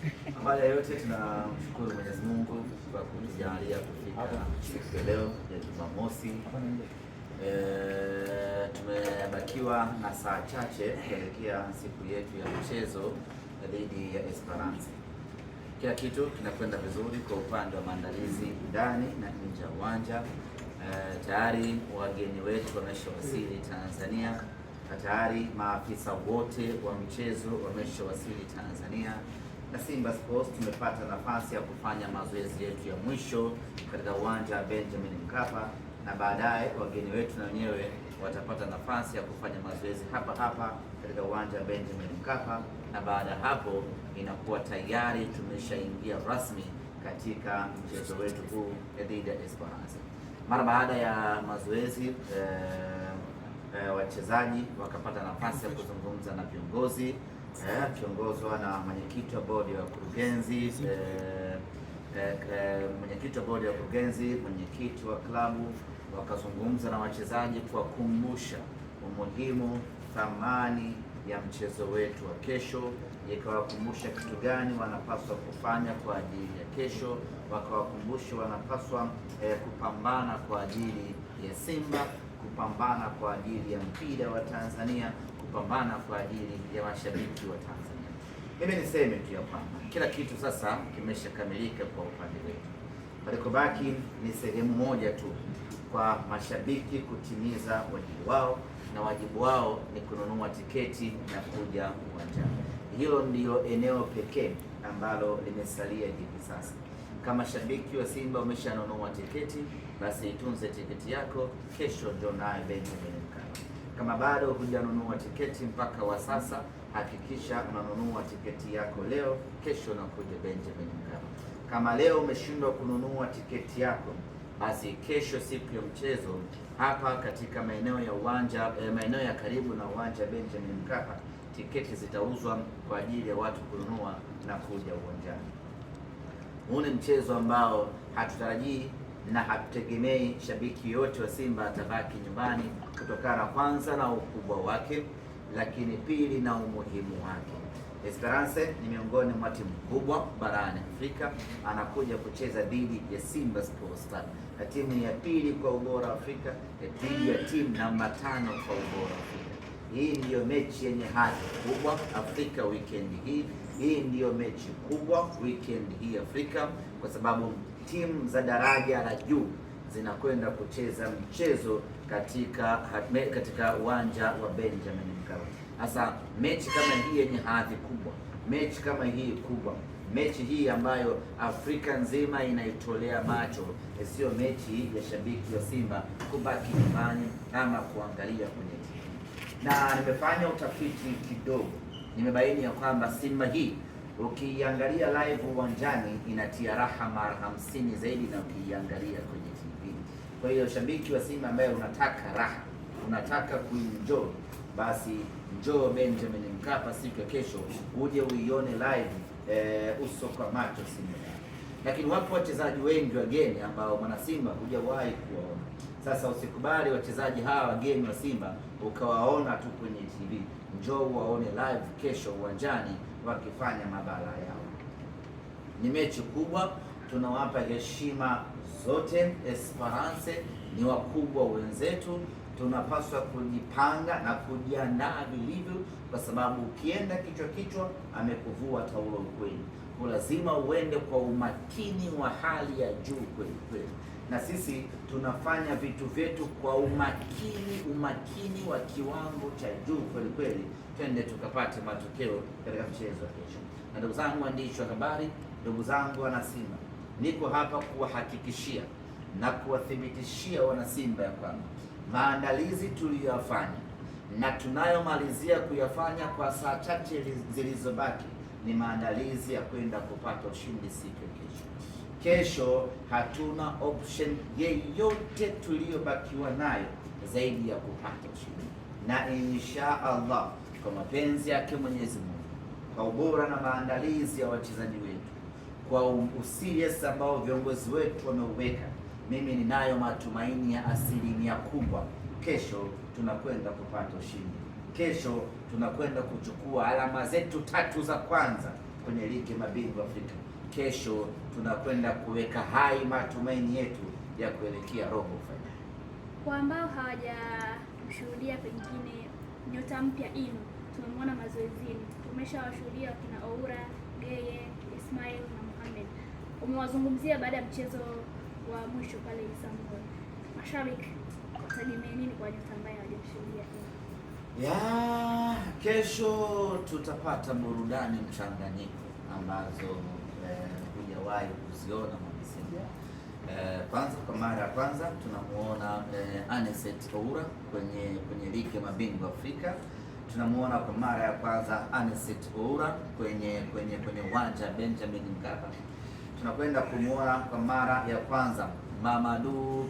Awali ya yote tunamshukuru Mwenyezi Mungu kwa kutujalia kufika siku ya leo ya Jumamosi. Tumebakiwa na saa chache kuelekea siku yetu ya mchezo dhidi ya Esperance. Kila kitu kinakwenda vizuri kwa upande wa maandalizi ndani na nje ya uwanja. Tayari wageni wetu wameshawasili Tanzania, na tayari maafisa wote wa mchezo wameshawasili Tanzania, na Simba Sports tumepata nafasi ya kufanya mazoezi yetu ya mwisho katika uwanja wa Benjamin Mkapa, na baadaye wageni wetu na wenyewe watapata nafasi ya kufanya mazoezi hapa hapa katika uwanja wa Benjamin Mkapa, na baada ya hapo inakuwa tayari tumeshaingia rasmi katika mchezo wetu huu dhidi ya Esperance. Mara baada ya mazoezi wachezaji wakapata nafasi ya kuzungumza na viongozi kiongozwa na mwenyekiti wa bodi ya wakurugenzi, mwenyekiti wa klabu, wakazungumza na wachezaji kwa kukumbusha umuhimu, thamani ya mchezo wetu wa kesho, ikawakumbusha kitu gani wanapaswa kufanya kwa ajili ya kesho, wakawakumbusha wanapaswa kupambana kwa ajili ya Simba, kupambana kwa ajili ya mpira wa Tanzania, kupambana kwa ajili ya mashabiki wa Tanzania. Mimi niseme tu ya kwamba kila kitu sasa kimeshakamilika kwa upande wetu. Palikobaki ni sehemu moja tu, kwa mashabiki kutimiza wajibu wao, na wajibu wao ni kununua tiketi na kuja uwanjani. Hilo ndilo eneo pekee ambalo limesalia hivi sasa. Kama shabiki wa Simba umeshanunua tiketi, basi itunze tiketi yako, kesho ndio naye Benjamin Mkapa. Kama bado hujanunua tiketi mpaka wa sasa, hakikisha unanunua tiketi yako leo, kesho unakuja Benjamin Mkapa. Kama leo umeshindwa kununua tiketi yako, basi kesho siku ya mchezo hapa katika maeneo ya uwanja, maeneo ya karibu na uwanja Benjamin Mkapa, tiketi zitauzwa kwa ajili ya watu kununua na kuja uwanjani. Huu ni mchezo ambao hatutarajii na hatutegemei shabiki yote wa Simba atabaki nyumbani, kutokana kwanza na ukubwa wake, lakini pili na umuhimu wake. Esperance ni miongoni mwa timu kubwa barani Afrika, anakuja kucheza dhidi ya Simba Sports Club, na timu ya pili kwa ubora Afrika, dhidi ya timu namba 5 kwa ubora Afrika. Hii ndiyo mechi yenye hadhi kubwa Afrika weekend hii. Hii ndiyo mechi kubwa weekend hii Afrika, kwa sababu timu za daraja la juu zinakwenda kucheza mchezo katika uwanja wa Benjamin Mkapa. Sasa mechi kama hii yenye hadhi kubwa, mechi kama hii kubwa, mechi hii ambayo Afrika nzima inaitolea macho, sio mechi ya shabiki wa Simba kubaki nyumbani ama kuangalia kwenye TV. Na nimefanya utafiti kidogo, nimebaini ya kwamba Simba hii ukiangalia live uwanjani inatia raha mara 50 zaidi na ukiangalia kwenye TV. Kwa hiyo shabiki wa Simba ambaye unataka raha, unataka kuenjoy, basi njoo Benjamin Mkapa siku ya kesho uje uione live uso kwa macho Simba. Lakini wapo wachezaji wengi wageni ambao mwana Simba hujawahi kuwaona. Sasa usikubali wachezaji hawa wageni wa Simba ukawaona tu kwenye TV. Njoo waone live kesho uwanjani wakifanya mabala yao. Ni mechi kubwa, tunawapa heshima zote. Esperance ni wakubwa wenzetu, tunapaswa kujipanga na kujiandaa vilivyo, kwa sababu ukienda kichwa amekuvua taulo kweli. Lazima uende kwa umakini wa hali ya juu kweli, na sisi tunafanya vitu vyetu kwa umakini wa kiwango cha juu kweli, twende tukapate matokeo katika mchezo wa kesho. Na ndugu zangu waandishi wa habari, ndugu zangu wana Simba, niko hapa kuwahakikishia na kuwathibitishia wana Simba ya kwamba maandalizi tuliyoyafanya na tunayomalizia kuyafanya kwa saa chache zilizobaki ni maandalizi ya kwenda kupata ushindi siku ya kesho. Kesho hatuna option yeyote tuliyobakiwa nayo zaidi ya kupata ushindi, na insha Allah kwa mapenzi yake Mwenyezi Mungu, kwa ubora na maandalizi ya wachezaji wetu, kwa userious ambao viongozi wetu wameuweka, mimi ninayo matumaini ya 100% kubwa kesho tunakwenda kupata ushindi. Kesho tunakwenda kuchukua alama zetu 3 za kwanza kwenye ligi ya mabingwa Afrika. Kesho tunakwenda kuweka hai matumaini yetu ya kuelekea robo finali. Kwa ambao hawajashuhudia pengine nyota mpya Ino, tumemwona mazoezini, tumeshawashuhudia kina Oura, Geye, Ismail na Mohamed. Umewazungumzia baada ya mchezo wa mwisho pale Istanbul. Mashabiki wategemea nini kwa nyota ambaye hawajashuhudia Ino? Kesho tutapata burudani mchanganyiko ambazo hujawahi kuziona mwanasiasa. Kwanza, kwa mara ya kwanza tunamuona Anicet Oura kwenye ligi ya mabingwa Afrika. Tunamuona kwa mara ya kwanza Anicet Oura kwenye uwanja Benjamin Mkapa. Tunakwenda kumuona kwa mara ya kwanza Mamadou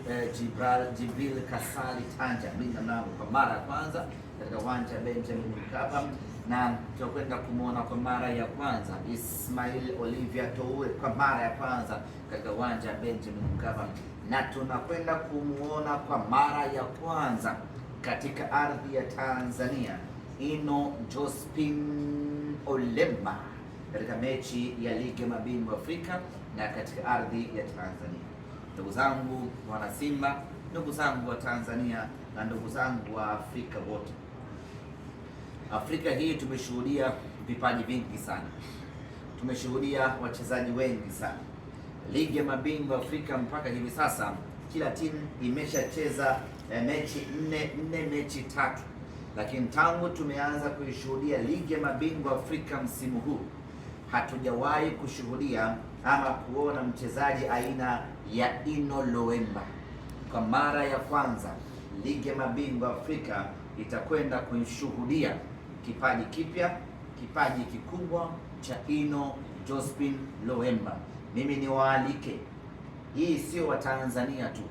Jibril Kasali Tanja kwa mara ya kwanza katika uwanja Benjamin Mkapa, na tutakwenda kumuona kwa mara ya kwanza Ismail Olivia Toure kwa mara ya kwanza katika uwanja Benjamin Mkapa, na tunakwenda kumuona kwa mara ya kwanza katika ardhi ya Tanzania Ino Jospin Olemba katika mechi ya ligi ya mabingwa Afrika na katika ardhi ya Tanzania. Ndugu zangu wana Simba, ndugu zangu wa Tanzania na ndugu zangu wa Afrika wote, Afrika hii tumeshuhudia vipaji vingi sana, tumeshuhudia wachezaji wengi sana. Ligi ya mabingwa Afrika mpaka hivi sasa kila timu imeshacheza mechi nne, mechi 3, lakini tangu tumeanza kuishuhudia ligi ya mabingwa Afrika msimu huu hatujawahi kushuhudia ama kuona mchezaji aina ya Ino Loemba. Kwa mara ya kwanza ligi ya mabingwa Afrika itakwenda kuishuhudia kipaji kipya, kipaji kikubwa cha Ino Jospin Loemba. Mimi ni waalike, hii sio wa Tanzania tu,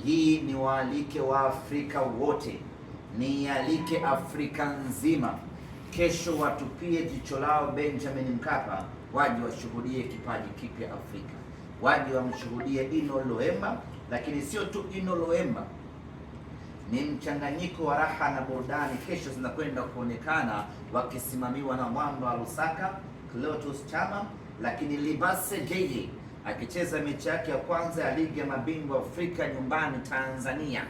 hii ni waalike wa Afrika wote, nialike Afrika nzima. Kesho watupie jicho lao Benjamin Mkapa, waje washuhudie kipaji kipya Afrika, waje wamshuhudie Ino Loemba. Lakini sio tu Ino Loemba, ni mchanganyiko wa raha na burudani. Kesho zinakwenda kuonekana wakisimamiwa na Mwamba wa Lusaka Clatous Chama, lakini Libase Geye akicheza mechi yake ya kwanza ya ligi ya mabingwa Afrika nyumbani Tanzania.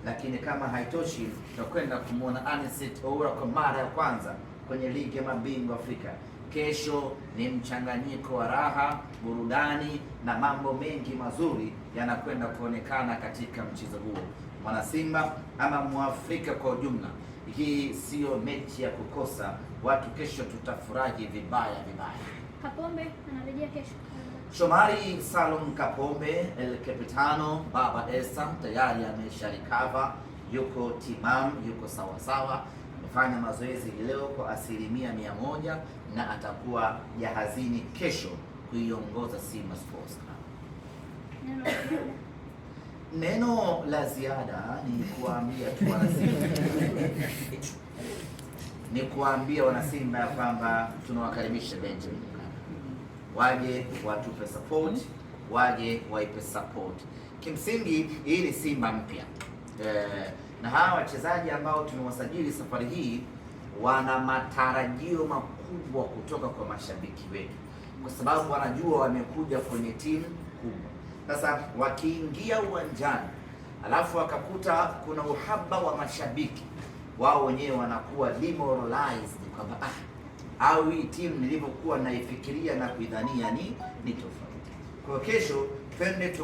Lakini kama haitoshi, tutakwenda kumuona Anicet Oura kwa mara ya kwanza kwenye ligi ya mabingwa Afrika. Kesho ni mchanganyiko wa raha, burudani na mambo mengi mazuri yanakwenda kuonekana katika mchezo huo. Mwana Simba ama Mwafrika kwa ujumla, hii sio mechi ya kukosa. Watu kesho tutafurahi vibaya. Kapombe anarejea kesho. Shomari Salum Kapombe El Capitano Baba Esa tayari amesharikava, yuko timam, yuko sawasawa, amefanya mazoezi leo kwa 100% na atakuwa jahazini kesho kuiongoza Simba Sports Club. Neno la ziada ni kuambia tu wanasimba ni kuambia wanasimba ya kwamba tunawakaribisha Benjamin Mkapa, waje watupe support, waje waipe support. Kimsingi hii ni Simba mpya na hawa wachezaji ambao tumewasajili safari hii wana matarajio makubwa kutoka kwa mashabiki wetu, kwa sababu wanajua wamekuja kwenye timu kubwa. Sasa wakiingia uwanjani alafu wakakuta kuna uhaba wa mashabiki, wao wenyewe wanakuwa demoralized kwamba au hii timu nilivyokuwa naifikiria na kuidhania ni tofauti. Kwa kesho twende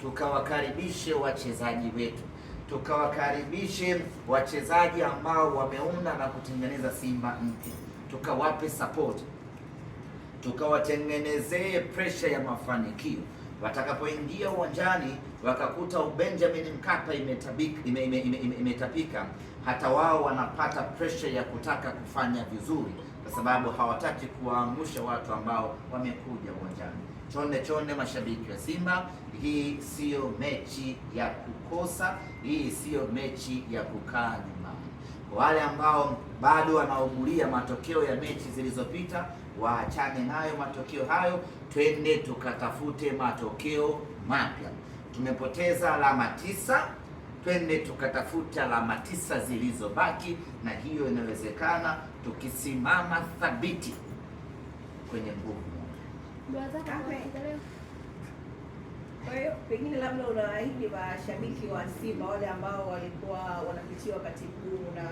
tukawakaribishe wachezaji wetu, tukawakaribishe wachezaji ambao wameunda na kutengeneza Simba mpya, tukawape support, tukawatengenezee pressure ya mafanikio. Watakapoingia uwanjani wakakuta Benjamin Mkapa imetapika, hata wao wanapata pressure ya kutaka kufanya vizuri, kwa sababu hawataki kuwaangusha watu ambao wamekuja uwanjani. Chonde mashabiki wa Simba, hii sio mechi ya kukosa, hii sio mechi ya kukaa nyumbani. Kwa wale ambao bado wanaugulia matokeo ya mechi zilizopita, waachane nayo matokeo hayo, twende tukatafute matokeo mapya. Tumepoteza alama 9, twende tukatafuta alama 9 zilizobaki, na hiyo inawezekana tukisimama thabiti kwenye nguvu. Dua zako kwa leo. Kwa hiyo pengine labda unaahidi mashabiki wa Simba wale ambao walikuwa wanapitia wakati mgumu na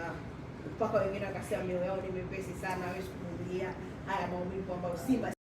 mpaka wengine wakasema mioyo yao ni mepesi sana, hawezi kuvumilia haya maumivu ambayo Simba